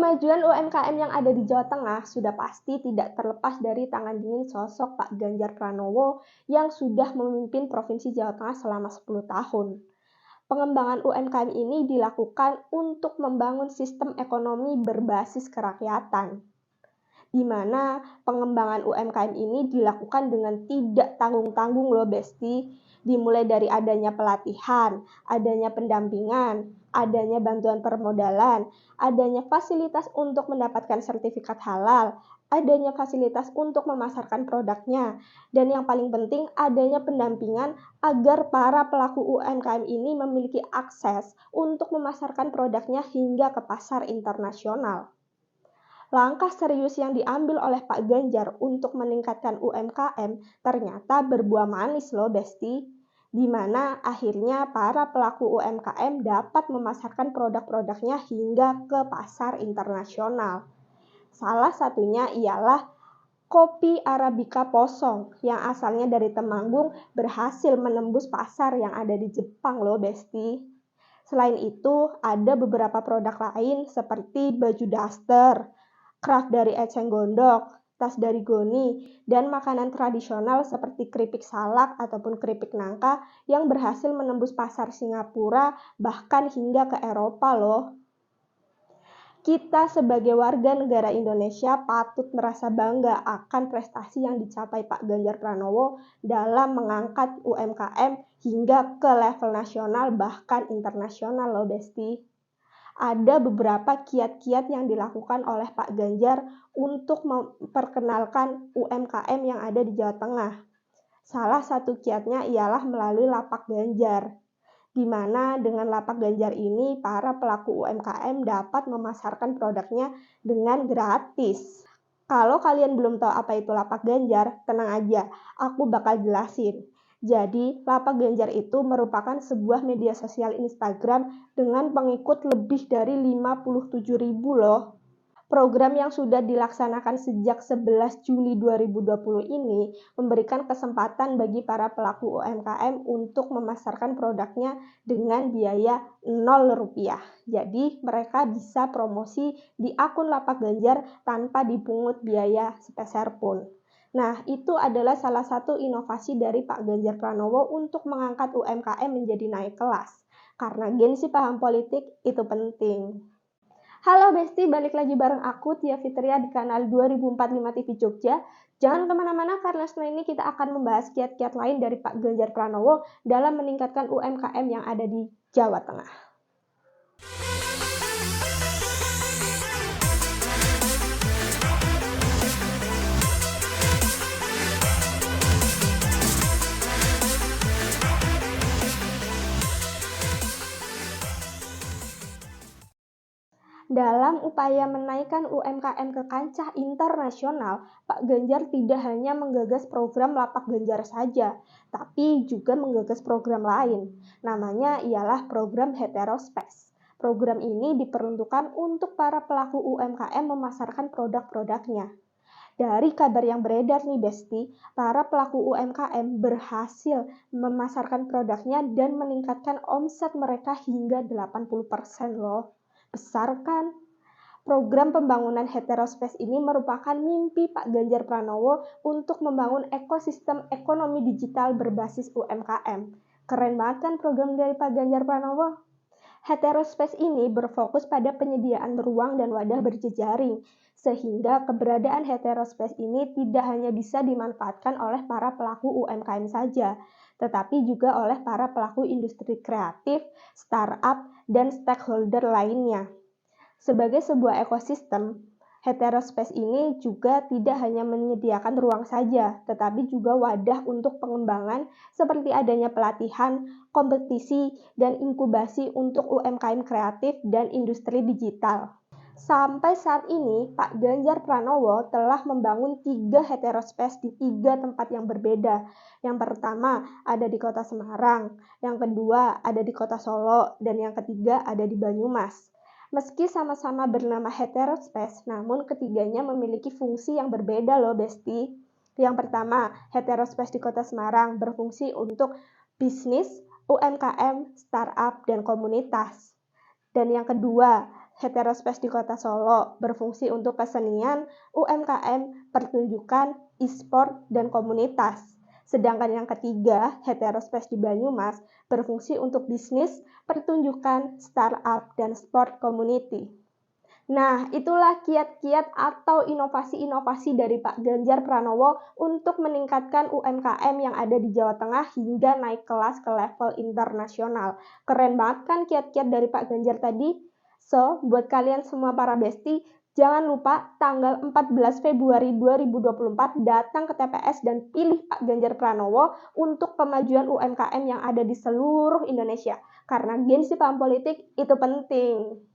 Kemajuan UMKM yang ada di Jawa Tengah sudah pasti tidak terlepas dari tangan dingin sosok Pak Ganjar Pranowo yang sudah memimpin Provinsi Jawa Tengah selama 10 tahun. Pengembangan UMKM ini dilakukan untuk membangun sistem ekonomi berbasis kerakyatan, di mana pengembangan UMKM ini dilakukan dengan tidak tanggung-tanggung loh Besti, dimulai dari adanya pelatihan, adanya pendampingan, adanya bantuan permodalan, adanya fasilitas untuk mendapatkan sertifikat halal, adanya fasilitas untuk memasarkan produknya, dan yang paling penting adanya pendampingan agar para pelaku UMKM ini memiliki akses untuk memasarkan produknya hingga ke pasar internasional. Langkah serius yang diambil oleh Pak Ganjar untuk meningkatkan UMKM ternyata berbuah manis loh Besti, di mana akhirnya para pelaku UMKM dapat memasarkan produk-produknya hingga ke pasar internasional. Salah satunya ialah kopi Arabica Posong yang asalnya dari Temanggung berhasil menembus pasar yang ada di Jepang loh Besti. Selain itu, ada beberapa produk lain seperti baju daster, craft dari eceng gondok, tas dari Goni, dan makanan tradisional seperti keripik salak ataupun keripik nangka yang berhasil menembus pasar Singapura bahkan hingga ke Eropa loh. Kita sebagai warga negara Indonesia patut merasa bangga akan prestasi yang dicapai Pak Ganjar Pranowo dalam mengangkat UMKM hingga ke level nasional bahkan internasional loh Besti. Ada beberapa kiat-kiat yang dilakukan oleh Pak Ganjar untuk memperkenalkan UMKM yang ada di Jawa Tengah. Salah satu kiatnya ialah melalui Lapak Ganjar, di mana dengan Lapak Ganjar ini para pelaku UMKM dapat memasarkan produknya dengan gratis. Kalau kalian belum tahu apa itu Lapak Ganjar, tenang aja, aku bakal jelasin. Jadi, Lapak Ganjar itu merupakan sebuah media sosial Instagram dengan pengikut lebih dari 57.000 loh. Program yang sudah dilaksanakan sejak 11 Juli 2020 ini memberikan kesempatan bagi para pelaku UMKM untuk memasarkan produknya dengan biaya Rp0. Jadi, mereka bisa promosi di akun Lapak Ganjar tanpa dipungut biaya sepeser pun. Nah, itu adalah salah satu inovasi dari Pak Ganjar Pranowo untuk mengangkat UMKM menjadi naik kelas. Karena gengsi paham politik itu penting. Halo Besti, balik lagi bareng aku Tia Fitria di kanal 2045 TV Jogja. Jangan kemana-mana karena setelah ini kita akan membahas kiat-kiat lain dari Pak Ganjar Pranowo dalam meningkatkan UMKM yang ada di Jawa Tengah. Dalam upaya menaikkan UMKM ke kancah internasional, Pak Ganjar tidak hanya menggagas program Lapak Ganjar saja, tapi juga menggagas program lain. Namanya ialah program Heterospace. Program ini diperuntukkan untuk para pelaku UMKM memasarkan produk-produknya. Dari kabar yang beredar nih Besti, para pelaku UMKM berhasil memasarkan produknya dan meningkatkan omset mereka hingga 80% loh. Besar kan? Program pembangunan Heterospace ini merupakan mimpi Pak Ganjar Pranowo untuk membangun ekosistem ekonomi digital berbasis UMKM. Keren banget kan program dari Pak Ganjar Pranowo? Heterospace ini berfokus pada penyediaan ruang dan wadah berjejaring, sehingga keberadaan Heterospace ini tidak hanya bisa dimanfaatkan oleh para pelaku UMKM saja, tetapi juga oleh para pelaku industri kreatif, startup, dan stakeholder lainnya. Sebagai sebuah ekosistem, Heterospace ini juga tidak hanya menyediakan ruang saja, tetapi juga wadah untuk pengembangan seperti adanya pelatihan, kompetisi, dan inkubasi untuk UMKM kreatif dan industri digital. Sampai saat ini, Pak Ganjar Pranowo telah membangun 3 Heterospace di 3 tempat yang berbeda. Yang pertama ada di Kota Semarang, yang kedua ada di Kota Solo, dan yang ketiga ada di Banyumas. Meski sama-sama bernama Heterospace, namun ketiganya memiliki fungsi yang berbeda loh Besti. Yang pertama, Heterospace di Kota Semarang berfungsi untuk bisnis, UMKM, startup, dan komunitas. Dan yang kedua, Heterospace di Kota Solo berfungsi untuk kesenian, UMKM, pertunjukan, e-sport, dan komunitas. Sedangkan yang ketiga, Heterospace di Banyumas berfungsi untuk bisnis, pertunjukan, startup, dan sport community. Nah, itulah kiat-kiat atau inovasi-inovasi dari Pak Ganjar Pranowo untuk meningkatkan UMKM yang ada di Jawa Tengah hingga naik kelas ke level internasional. Keren banget kan kiat-kiat dari Pak Ganjar tadi? So, buat kalian semua para besti, jangan lupa tanggal 14 Februari 2024 datang ke TPS dan pilih Pak Ganjar Pranowo untuk kemajuan UMKM yang ada di seluruh Indonesia. Karena gengsi paham politik itu penting.